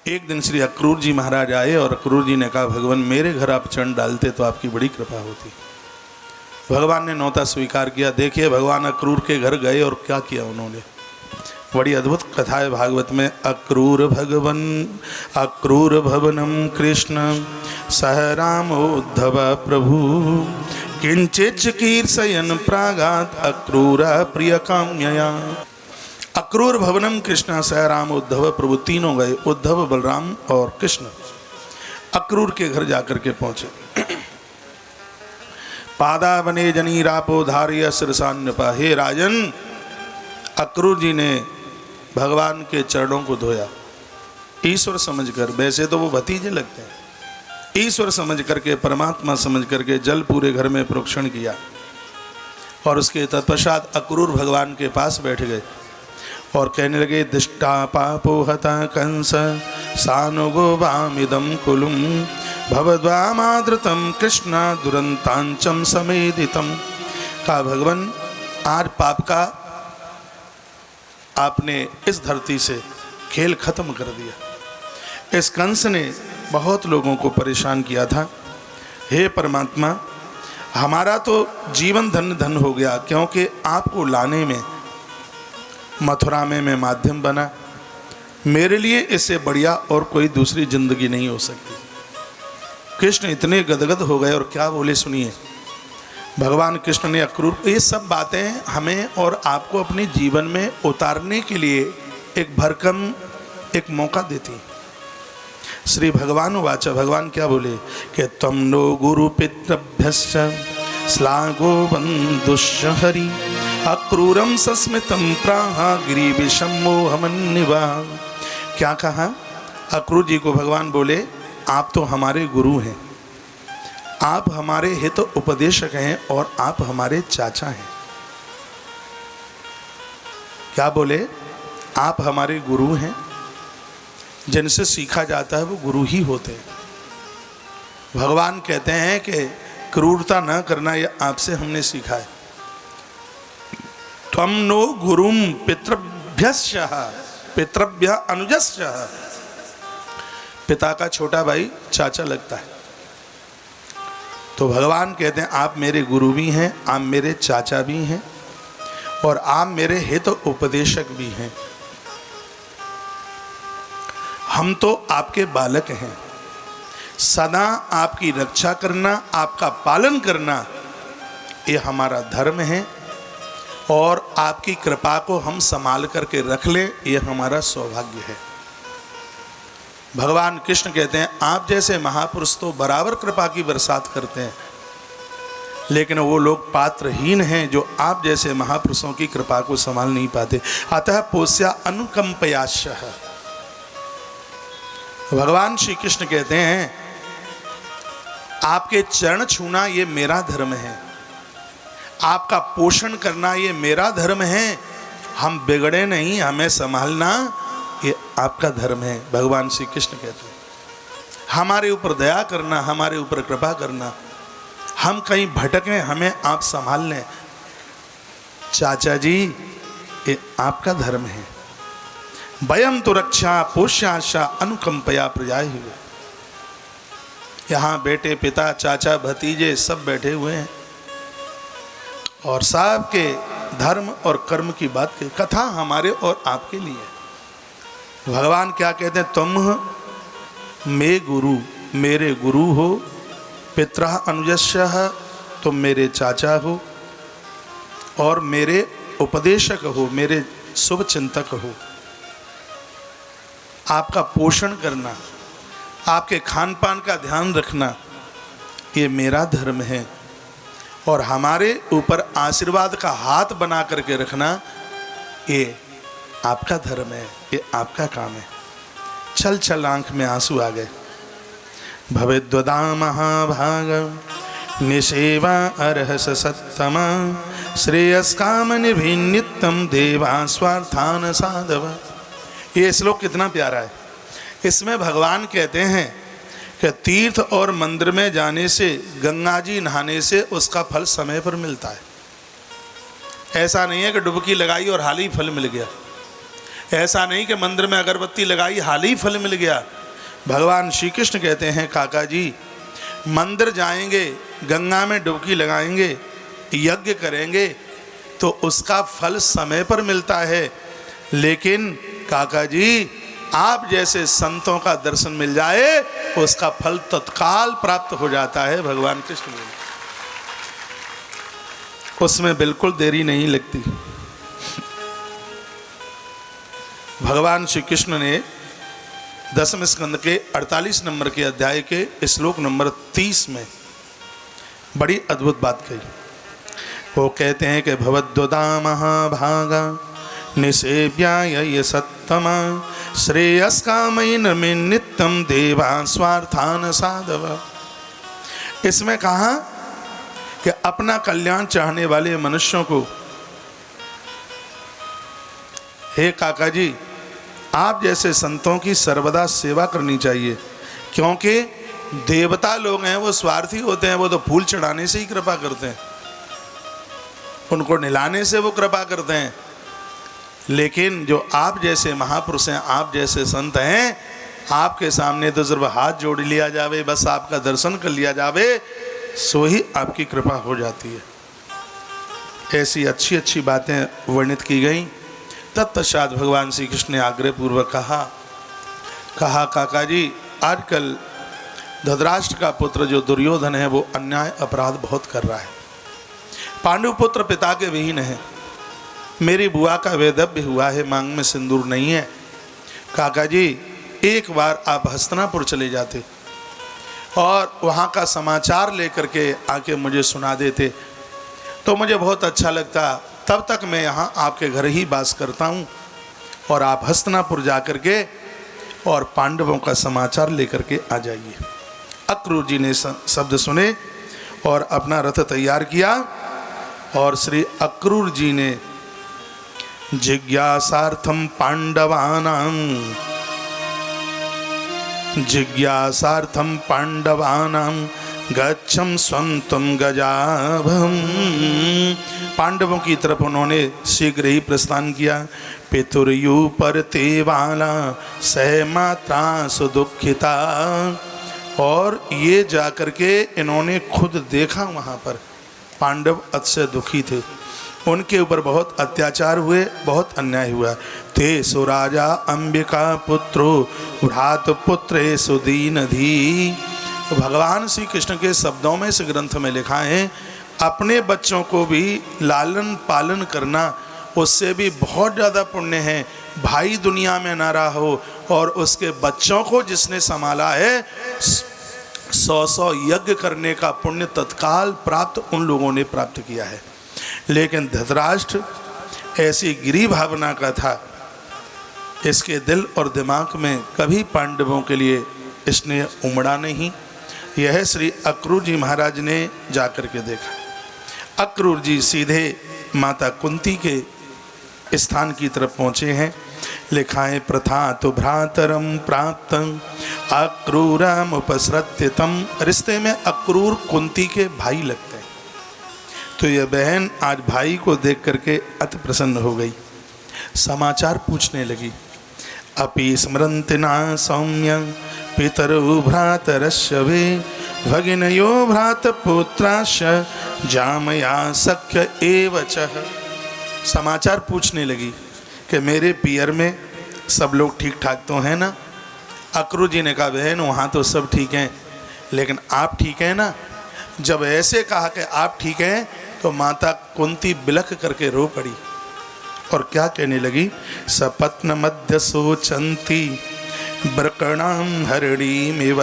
एक दिन श्री अक्रूर जी महाराज आए और अक्रूर जी ने कहा, भगवान मेरे घर आप चरण डालते तो आपकी बड़ी कृपा होती। भगवान ने न्योता स्वीकार किया। देखिए भगवान अक्रूर के घर गए और क्या किया उन्होंने, बड़ी अद्भुत कथा है भागवत में। अक्रूर भवनम कृष्ण सह राम उद्धव प्रभु किंचित कीर्षयन् प्रागात् अक्रूर प्रिय काम्यया। अक्रूर भवनम कृष्ण सह राम उद्धव प्रभु, तीनों गए, उद्धव बलराम और कृष्ण अक्रूर के घर जाकर के पहुंचे। पादा बने जनी रापो धार्य सिरसान्यपा। हे राजन, अक्रूर जी ने भगवान के चरणों को धोया ईश्वर समझकर। वैसे तो वो भतीजे लगते हैं, ईश्वर समझ करके, परमात्मा समझ करके जल पूरे घर में प्रोक्षण किया। और उसके तत्पश्चात अक्रूर भगवान के पास बैठ गए और कहने लगे, दिष्टा पापो हता कंस सानुगो वामिदम कुलुम भवद्वामादृतम कृष्ण दुरंतांचम समेदितम। कहा भगवान, आज पाप का आपने इस धरती से खेल खत्म कर दिया। इस कंस ने बहुत लोगों को परेशान किया था। हे परमात्मा, हमारा तो जीवन धन्य धन्य हो गया, क्योंकि आपको लाने में मथुरा में मैं माध्यम बना। मेरे लिए इससे बढ़िया और कोई दूसरी जिंदगी नहीं हो सकती। कृष्ण इतने गदगद हो गए और क्या बोले सुनिए। भगवान कृष्ण ने अक्रूर, ये सब बातें हमें और आपको अपने जीवन में उतारने के लिए एक भरकम एक मौका देती। श्री भगवान वाचा, भगवान क्या बोले कि तम नो गुरु पितृभ्यश्च श्लाघो बंधुश्च हरि अक्रूरम सस्मितम प्राह गिरिविषम मोहमन्निवा। क्या कहा? अक्रूर जी को भगवान बोले, आप तो हमारे गुरु हैं, आप हमारे हित उपदेशक हैं और आप हमारे चाचा हैं। क्या बोले? आप हमारे गुरु हैं, जिनसे सीखा जाता है वो गुरु ही होते हैं। भगवान कहते हैं कि क्रूरता न करना ये आपसे हमने सीखा है। त्वं नो गुरुम पितृभ्यश्च, पितृभ्य अनुजश्च, पिता का छोटा भाई चाचा लगता है। तो भगवान कहते हैं आप मेरे गुरु भी हैं, आप मेरे चाचा भी हैं और आप मेरे हित उपदेशक भी हैं। हम तो आपके बालक हैं, सदा आपकी रक्षा करना, आपका पालन करना ये हमारा धर्म है और आपकी कृपा को हम संभाल करके रख लें ये हमारा सौभाग्य है। भगवान कृष्ण कहते हैं आप जैसे महापुरुष तो बराबर कृपा की बरसात करते हैं, लेकिन वो लोग पात्रहीन हैं जो आप जैसे महापुरुषों की कृपा को संभाल नहीं पाते। अतः पोष्या अनुकंपयाशः। भगवान श्री कृष्ण कहते हैं आपके चरण छूना ये मेरा धर्म है, आपका पोषण करना ये मेरा धर्म है। हम बिगड़े नहीं, हमें संभालना ये आपका धर्म है। भगवान श्री कृष्ण कहते हैं हमारे ऊपर दया करना, हमारे ऊपर कृपा करना, हम कहीं भटकें हमें आप संभाल लें। चाचा जी ये आपका धर्म है। वयम तो रक्षा पोष्याशा अनुकंपया प्रजा हुए। यहाँ बेटे पिता चाचा भतीजे सब बैठे हुए हैं और साहब के धर्म और कर्म की बात की कथा हमारे और आपके लिए। भगवान क्या कहते हैं? तुम मे गुरु, मेरे गुरु हो, पितरः अनुजस्य, तुम मेरे चाचा हो और मेरे उपदेशक हो, मेरे शुभ चिंतक हो। आपका पोषण करना, आपके खान पान का ध्यान रखना ये मेरा धर्म है और हमारे ऊपर आशीर्वाद का हाथ बना करके रखना ये आपका धर्म है, ये आपका काम है। छल छल आंख में आंसू आ गए। भवेद्वदा महाभाग निषेवा अर्हस सत्तमा श्रेयस्काम निभिन्नित्यम देवा स्वार्थान साधव। ये श्लोक कितना प्यारा है। इसमें भगवान कहते हैं कि तीर्थ और मंदिर में जाने से, गंगा जी नहाने से उसका फल समय पर मिलता है। ऐसा नहीं है कि डुबकी लगाई और हाल ही फल मिल गया। ऐसा नहीं कि मंदिर में अगरबत्ती लगाई हाल ही फल मिल गया। भगवान श्री कृष्ण कहते हैं काका जी, मंदिर जाएंगे, गंगा में डुबकी लगाएंगे, यज्ञ करेंगे तो उसका फल समय पर मिलता है, लेकिन काका जी आप जैसे संतों का दर्शन मिल जाए उसका फल तत्काल प्राप्त हो जाता है। भगवान कृष्ण बोले, उसमें बिल्कुल देरी नहीं लगती। भगवान श्री कृष्ण ने 10वें स्कंद के 48 नंबर के अध्याय के श्लोक नंबर 30 में बड़ी अद्भुत बात कही। वो कहते हैं कि भवद्वदा महाभागा निषेव्याय सत्तमा श्रेयस्कामयिन में नित्यम देवा स्वार्थान साधव। इसमें कहा कि अपना कल्याण चाहने वाले मनुष्यों को, हे काका जी आप जैसे संतों की सर्वदा सेवा करनी चाहिए, क्योंकि देवता लोग हैं वो स्वार्थी होते हैं, वो तो फूल चढ़ाने से ही कृपा करते हैं, उनको निलाने से वो कृपा करते हैं। लेकिन जो आप जैसे महापुरुष हैं, आप जैसे संत हैं, आपके सामने तो सिर्फ हाथ जोड़ लिया जावे, बस आपका दर्शन कर लिया जावे, सो ही आपकी कृपा हो जाती है। ऐसी अच्छी अच्छी बातें वर्णित की गई। तत्पश्चात भगवान श्री कृष्ण ने आग्रह पूर्वक कहा काका जी आजकल धृतराष्ट्र का पुत्र जो दुर्योधन है वो अन्याय अपराध बहुत कर रहा है। पांडु पुत्र पिता के विहीन है, मेरी बुआ का वैधव्य हुआ है, मांग में सिंदूर नहीं है। काका जी एक बार आप हस्तिनापुर चले जाते और वहाँ का समाचार लेकर के आके मुझे सुना देते तो मुझे बहुत अच्छा लगता। तब तक मैं यहाँ आपके घर ही वास करता हूँ और आप हस्तिनापुर जा कर के और पांडवों का समाचार लेकर के आ जाइए। अक्रूर जी ने शब्द सुने और अपना रथ तैयार किया और श्री अक्रूर जी ने जिज्ञासार्थम पांडवानां गच्छम स्वंतम गजाभम। पांडवों की तरफ उन्होंने शीघ्र ही प्रस्थान किया। पितुर्यु पर तेवाला सहमात्रा सुदुखिता। और ये जाकर के इन्होंने खुद देखा, वहाँ पर पांडव अतिशय दुखी थे, उनके ऊपर बहुत अत्याचार हुए, बहुत अन्याय हुआ। ते सुराजा अंबिका पुत्रो भ्रात पुत्रे सुदीनधी। भगवान श्री कृष्ण के शब्दों में इस ग्रंथ में लिखा है अपने बच्चों को भी लालन पालन करना उससे भी बहुत ज़्यादा पुण्य है। भाई दुनिया में ना रहा हो और उसके बच्चों को जिसने संभाला है 100 यज्ञ करने का पुण्य तत्काल प्राप्त उन लोगों ने प्राप्त किया है। लेकिन धृतराष्ट्र ऐसी गिरी भावना का था, इसके दिल और दिमाग में कभी पांडवों के लिए स्नेह उमड़ा नहीं। यह श्री अक्रूर जी महाराज ने जाकर के देखा। अक्रूर जी सीधे माता कुंती के स्थान की तरफ पहुँचे हैं। लिखा है प्रथा तो भ्रातरम प्राप्त अक्रूरम उपसृत्यतम। रिश्ते में अक्रूर कुंती के भाई लगते हैं, तो यह बहन आज भाई को देख करके अति प्रसन्न हो गई। समाचार पूछने लगी। अपि स्मरन्ति न सौम्य पितरु भ्रातरस्य वे भगिनयो भ्रातपुत्राश्च जामया सख्य एव च। समाचार पूछने लगी कि मेरे पियर में सब लोग ठीक ठाक तो हैं ना। अक्रूर जी ने कहा बहन वहाँ तो सब ठीक हैं, लेकिन आप ठीक हैं ना। जब ऐसे कहा कि आप ठीक हैं तो माता कुंती बिलख करके रो पड़ी और क्या कहने लगी। सपत्न मध्य सोचंती ब्रकणाम हरिणीमिव।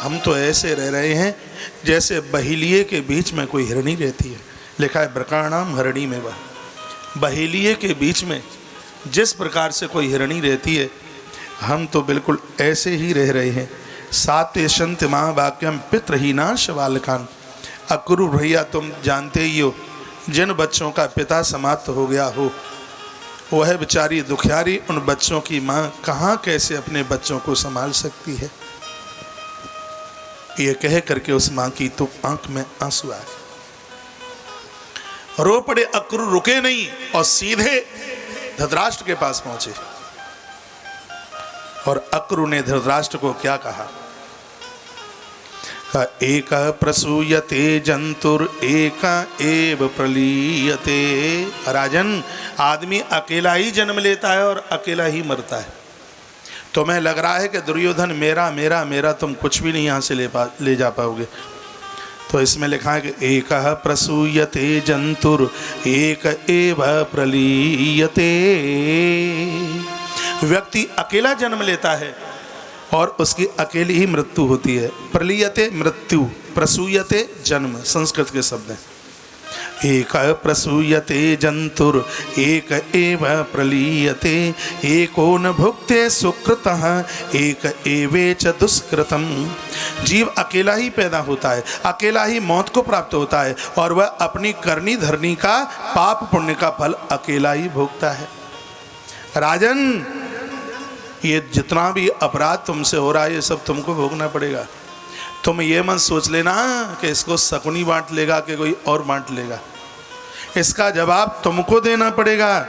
हम तो ऐसे रह रहे हैं जैसे बहेलिये के बीच में कोई हिरणी रहती है। लिखा है ब्रकणाम हरिणीमिव। बहेलिये के बीच में जिस प्रकार से कोई हिरणी रहती है, हम तो बिल्कुल ऐसे ही रह रहे हैं। सात्यशंत महावाक्यम पितृहीनाश बालकान। अक्रूर भैया तुम जानते ही हो, जिन बच्चों का पिता समाप्त हो गया हो वह बेचारी दुखियारी उन बच्चों की माँ कहाँ कैसे अपने बच्चों को संभाल सकती है। ये कह करके उस माँ की तो आंख में आंसू आए, रो पड़े। अक्रूर रुके नहीं और सीधे धृतराष्ट्र के पास पहुंचे और अक्रू ने धृतराष्ट्र को क्या कहा? एक प्रसूयते जंतुर एक एव प्रलीयते। राजन, आदमी अकेला ही जन्म लेता है और अकेला ही मरता है। तुम्हें लग रहा है कि दुर्योधन मेरा मेरा मेरा, तुम कुछ भी नहीं यहाँ से ले जा पाओगे। तो इसमें लिखा है कि एक प्रसूयते जंतुर एक एव प्रलीयते। व्यक्ति अकेला जन्म लेता है और उसकी अकेली ही मृत्यु होती है। प्रलीयते मृत्यु, प्रसूयते जन्म, संस्कृत के शब्द हैं। एक प्रसूयते जंतुर एक एव प्रलीयते, एको न भुक्ते सुकृतः एक एवेच दुष्कृतम। जीव अकेला ही पैदा होता है, अकेला ही मौत को प्राप्त होता है और वह अपनी करनी धरनी का पाप पुण्य का फल अकेला ही भोगता है। राजन, ये जितना भी अपराध तुमसे हो रहा है ये सब तुमको भोगना पड़ेगा। तुम ये मत सोच लेना कि इसको शकुनी बांट लेगा कि कोई और बांट लेगा। इसका जवाब तुमको देना पड़ेगा।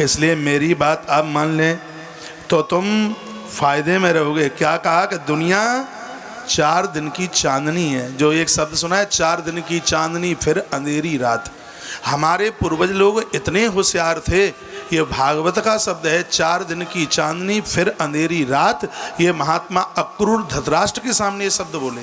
इसलिए मेरी बात आप मान लें तो तुम फायदे में रहोगे। क्या कहा कि दुनिया 4 दिन की चांदनी है। जो एक शब्द सुना है, 4 दिन की चांदनी फिर अंधेरी रात। हमारे पूर्वज लोग इतने होशियार थे। ये भागवत का शब्द है, 4 दिन की चांदनी फिर अंधेरी रात। ये महात्मा अक्रूर धृतराष्ट्र के सामने ये शब्द बोले।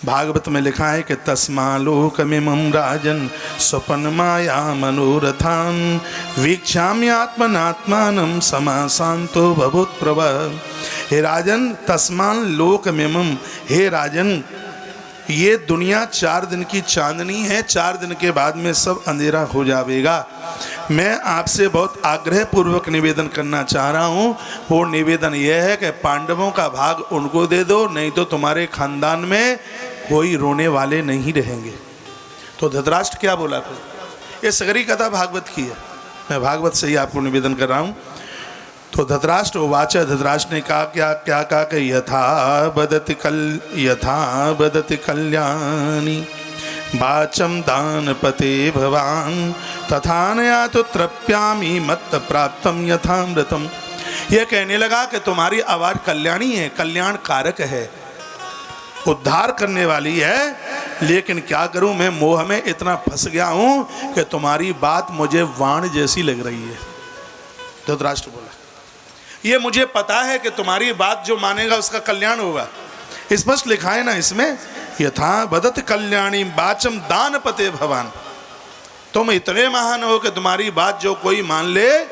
भागवत में लिखा है कि तस्मालोकमिमं राजन स्वपन माया मनोरथान वीक्षाम्यात्मनात्मानं समासान्तो भवुत्प्रभः। हे राजन, तस्मान लोकमिमं, हे राजन, ये दुनिया 4 दिन की चांदनी है। 4 दिन के बाद में सब अंधेरा हो जाएगा। मैं आपसे बहुत आग्रह पूर्वक निवेदन करना चाह रहा हूँ। वो निवेदन यह है कि पांडवों का भाग उनको दे दो, नहीं तो तुम्हारे खानदान में कोई रोने वाले नहीं रहेंगे। तो धृतराष्ट्र क्या बोला फिर? ये सगरी कथा भागवत की है, मैं भागवत से ही आपको निवेदन कर रहा हूँ। तो धृतराष्ट्र वाचा, धृतराष्ट्र ने कहा क्या कहा कि यथा बदति कल्याणी वाचम दानपते भवान तथा नया तो तृप्यामी मत्त प्राप्तम यथामृतम। यह कहने लगा कि तुम्हारी आवाज़ कल्याणी है, कल्याण कारक है, उद्धार करने वाली है, लेकिन क्या करूं, मैं मोह में इतना फंस गया हूं कि तुम्हारी बात मुझे वाण जैसी लग रही है। धृतराष्ट्र बोला, ये मुझे पता है कि तुम्हारी बात जो मानेगा उसका कल्याण होगा। स्पष्ट लिखा है ना इसमें, यथा बदत कल्याणी वाचम दानपते भवान। तुम इतने महान हो कि तुम्हारी बात जो कोई मान ले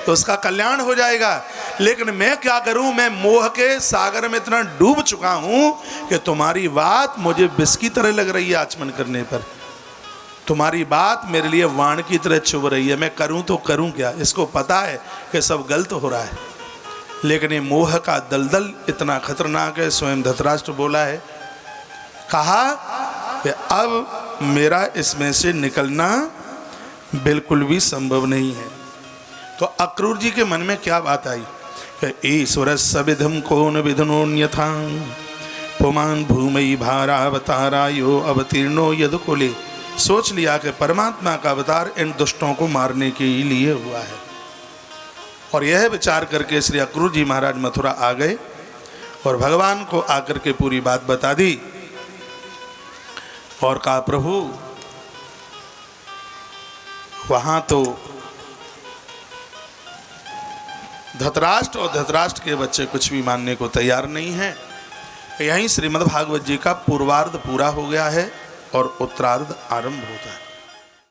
तो उसका कल्याण हो जाएगा, लेकिन मैं क्या करूं, मैं मोह के सागर में इतना डूब चुका हूं कि तुम्हारी बात मुझे विष की तरह लग रही है। आचमन करने पर तुम्हारी बात मेरे लिए वाण की तरह चुभ रही है। मैं करूं तो करूं क्या? इसको पता है कि सब गलत हो रहा है, लेकिन ये मोह का दलदल इतना खतरनाक है। स्वयं धृतराष्ट्र बोला है, कहा कि अब मेरा इसमें से निकलना बिल्कुल भी संभव नहीं है। तो अक्रूर जी के मन में क्या बात आई कि ईश्वर सविधम कौन विधनोन्यथा पुमान भूमि भारावतारायो अवतीर्णो यदुकुले। सोच लिया कि परमात्मा का अवतार इन दुष्टों को मारने के लिए हुआ है। और यह विचार करके श्री अक्रूर जी महाराज मथुरा आ गए और भगवान को आकर के पूरी बात बता दी और कहा, प्रभु वहां तो धृतराष्ट्र और धृतराष्ट्र के बच्चे कुछ भी मानने को तैयार नहीं हैं। यहीं श्रीमद् भागवत जी का पूर्वार्ध पूरा हो गया है और उत्तरार्ध आरंभ होता है।